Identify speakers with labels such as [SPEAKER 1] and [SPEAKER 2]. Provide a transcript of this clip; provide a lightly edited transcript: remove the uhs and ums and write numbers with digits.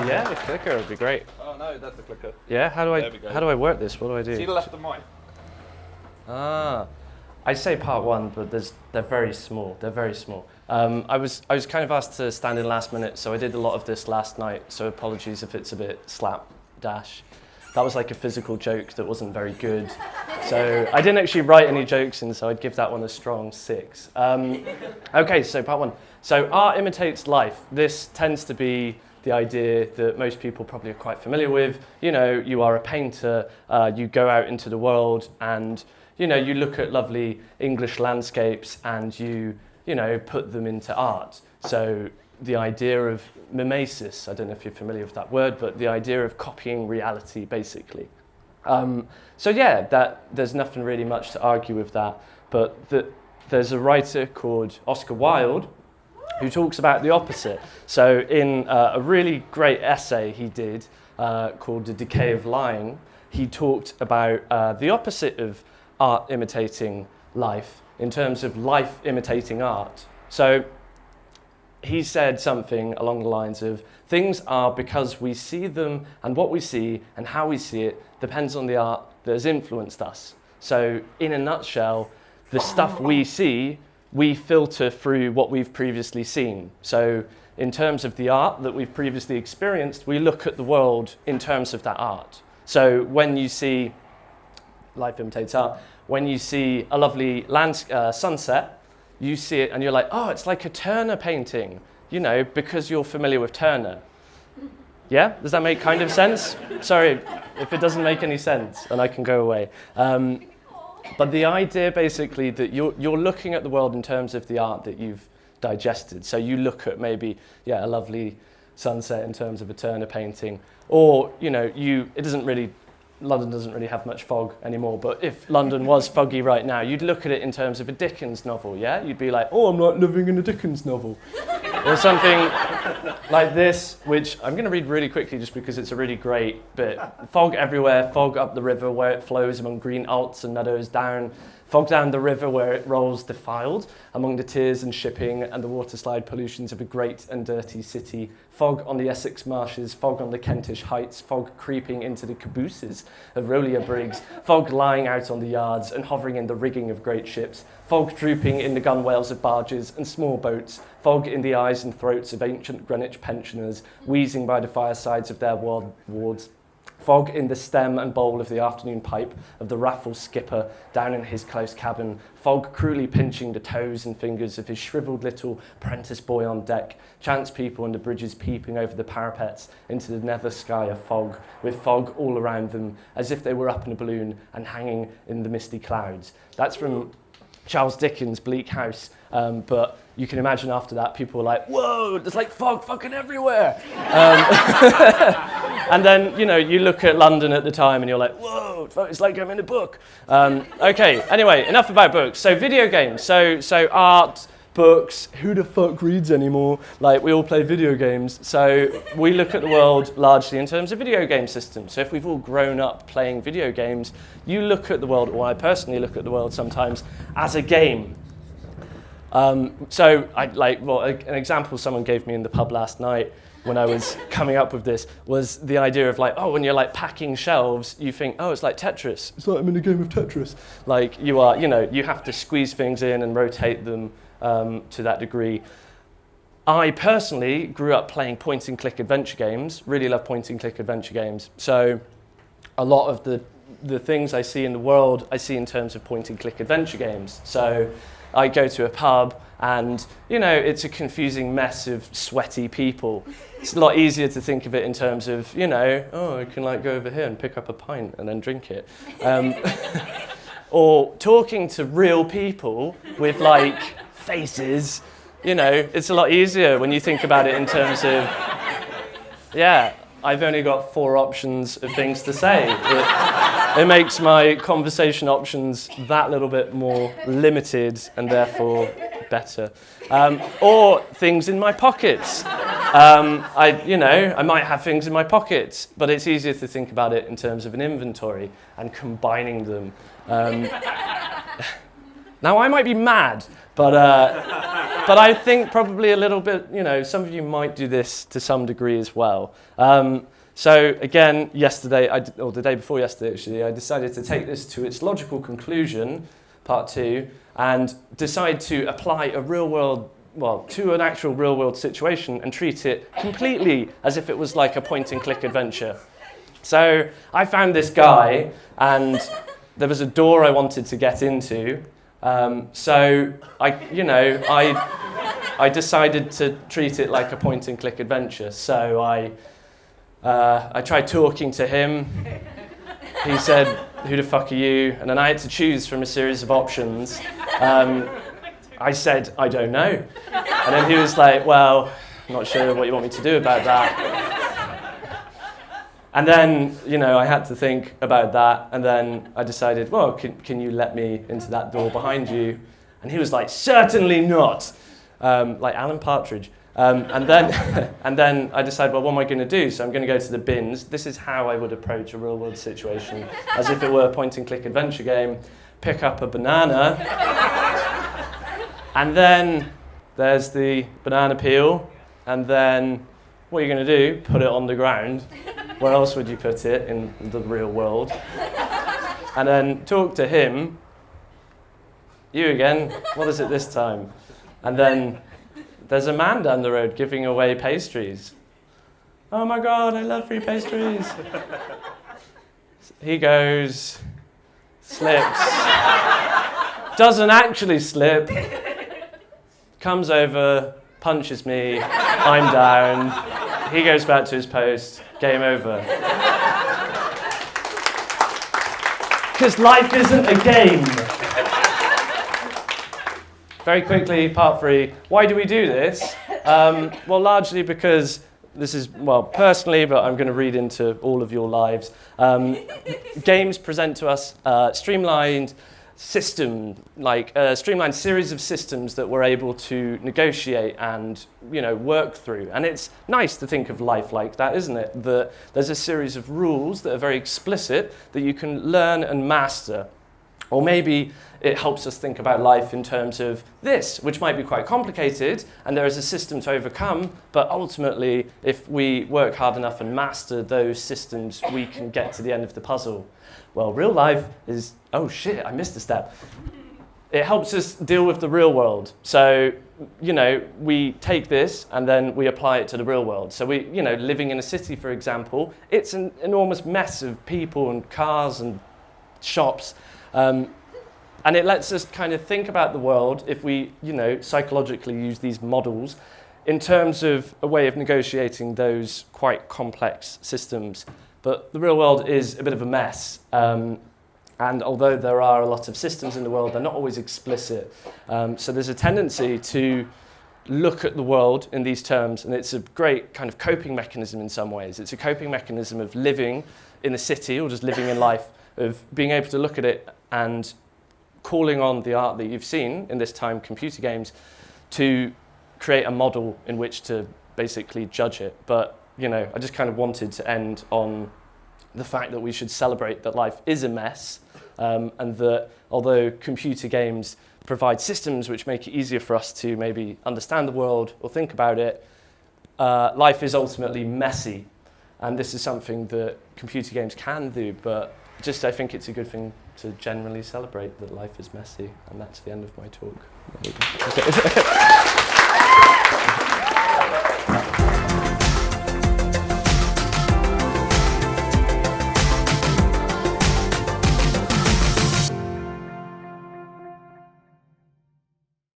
[SPEAKER 1] Yeah, the clicker would be great.
[SPEAKER 2] Oh no, that's the clicker.
[SPEAKER 1] Yeah, how do I work this? What do I do?
[SPEAKER 2] See the left of mine.
[SPEAKER 1] I say part one, but they're very small. They're very small. I was kind of asked to stand in last minute, so I did a lot of this last night. So apologies if it's a bit slapdash. That was like a physical joke that wasn't very good. So I didn't actually write any jokes in, so I'd give that one a strong 6. Okay, so part one. So art imitates life. This tends to be the idea that most people probably are quite familiar with. You know, you are a painter, you go out into the world and, you know, you look at lovely English landscapes and you put them into art. So the idea of mimesis, I don't know if you're familiar with that word, but the idea of copying reality, basically. So yeah, there's nothing really much to argue with that, but there's a writer called Oscar Wilde who talks about the opposite. So in a really great essay he did called The Decay of Lying, he talked about the opposite of art imitating life in terms of life imitating art. So he said something along the lines of, things are because we see them, and what we see and how we see it depends on the art that has influenced us. So in a nutshell, the stuff we see, we filter through what we've previously seen. So in terms of the art that we've previously experienced, we look at the world in terms of that art. So when you see, life imitates art, when you see a lovely sunset, you see it and you're like, oh, it's like a Turner painting, you know, because you're familiar with Turner. Yeah, does that make kind of sense? Sorry if it doesn't make any sense and I can go away. But the idea basically that you're looking at the world in terms of the art that you've digested. So you look at maybe, a lovely sunset in terms of a Turner painting, or, you know, London doesn't really have much fog anymore, but if London was foggy right now, you'd look at it in terms of a Dickens novel, yeah? You'd be like, oh, I'm not living in a Dickens novel. Or something like this, which I'm going to read really quickly just because it's a really great bit. Fog everywhere, fog up the river where it flows among green alts and meadows down. Fog down the river where it rolls defiled, among the tears and shipping and the waterslide pollutions of a great and dirty city. Fog on the Essex marshes, fog on the Kentish heights, fog creeping into the cabooses of Rolia brigs, fog lying out on the yards and hovering in the rigging of great ships, fog drooping in the gunwales of barges and small boats, fog in the eyes and throats of ancient Greenwich pensioners, wheezing by the firesides of their wards, fog in the stem and bowl of the afternoon pipe of the Raffles skipper down in his close cabin, fog cruelly pinching the toes and fingers of his shriveled little apprentice boy on deck, chance people on the bridges peeping over the parapets into the nether sky of fog, with fog all around them, as if they were up in a balloon and hanging in the misty clouds. That's from Charles Dickens' Bleak House, but you can imagine after that people were like, whoa, there's like fog fucking everywhere. And then, you know, you look at London at the time and you're like, whoa, it's like I'm in a book. Okay, anyway, enough about books. So video games, so art, books, who the fuck reads anymore? Like, we all play video games. So we look at the world largely in terms of video game systems. So if we've all grown up playing video games, you look at the world, or I personally look at the world sometimes, as a game. An example someone gave me in the pub last night when I was coming up with this was the idea of like, oh, when you're like packing shelves, you think, oh, it's like Tetris. It's like I'm in a game of Tetris. Like you are, you know, you have to squeeze things in and rotate them to that degree. I personally grew up playing point-and-click adventure games, really love point-and-click adventure games. So a lot of the things I see in the world, I see in terms of point-and-click adventure games. So I go to a pub and, you know, it's a confusing mess of sweaty people. It's a lot easier to think of it in terms of, you know, oh, I can like go over here and pick up a pint and then drink it. Or talking to real people with like faces, you know, it's a lot easier when you think about it in terms of, I've only got 4 options of things to say. It makes my conversation options that little bit more limited and therefore better. Or things in my pockets. I might have things in my pockets, but it's easier to think about it in terms of an inventory and combining them. Now, I might be mad, but I think probably a little bit, some of you might do this to some degree as well. So again, yesterday, or the day before yesterday actually, I decided to take this to its logical conclusion, part 2, and decide to apply a to an actual real world situation and treat it completely as if it was like a point and click adventure. So I found this guy and there was a door I wanted to get into. So I decided to treat it like a point and click adventure. So I tried talking to him. He said, "Who the fuck are you?" And then I had to choose from a series of options. I said, "I don't know." And then he was like, "Well, I'm not sure what you want me to do about that." And then, I had to think about that. And then I decided, well, can you let me into that door behind you? And he was like, "Certainly not." Like Alan Partridge. And then I decided, well, what am I going to do? So I'm going to go to the bins. This is how I would approach a real world situation, as if it were a point and click adventure game. Pick up a banana. And then there's the banana peel. And then what you're going to do, put it on the ground. Where else would you put it in the real world? And then talk to him. "You again? What is it this time?" And then there's a man down the road giving away pastries. "Oh my God, I love free pastries." He goes, slips, doesn't actually slip, comes over, punches me, I'm down, he goes back to his post, game over. Because life isn't a game. Very quickly, part 3, why do we do this? Well, largely because this is, personally, but I'm going to read into all of your lives. Games present to us streamlined system, like a streamlined series of systems that we're able to negotiate and, work through. And it's nice to think of life like that, isn't it? That there's a series of rules that are very explicit that you can learn and master. Or maybe it helps us think about life in terms of this, which might be quite complicated, and there is a system to overcome, but ultimately, if we work hard enough and master those systems, we can get to the end of the puzzle. Well, real life is, oh shit, I missed a step. It helps us deal with the real world. So, we take this and then we apply it to the real world. So living in a city, for example, it's an enormous mess of people and cars and shops. And it lets us kind of think about the world if we, psychologically use these models in terms of a way of negotiating those quite complex systems. But the real world is a bit of a mess. And although there are a lot of systems in the world, they're not always explicit. So there's a tendency to look at the world in these terms, and it's a great kind of coping mechanism in some ways. It's a coping mechanism of living in a city or just living in life, of being able to look at it and calling on the art that you've seen, in this time computer games, to create a model in which to basically judge it. But, I just kind of wanted to end on the fact that we should celebrate that life is a mess, and that although computer games provide systems which make it easier for us to maybe understand the world or think about it, life is ultimately messy. And this is something that computer games can do, but I think it's a good thing to generally celebrate that life is messy, and that's the end of my talk.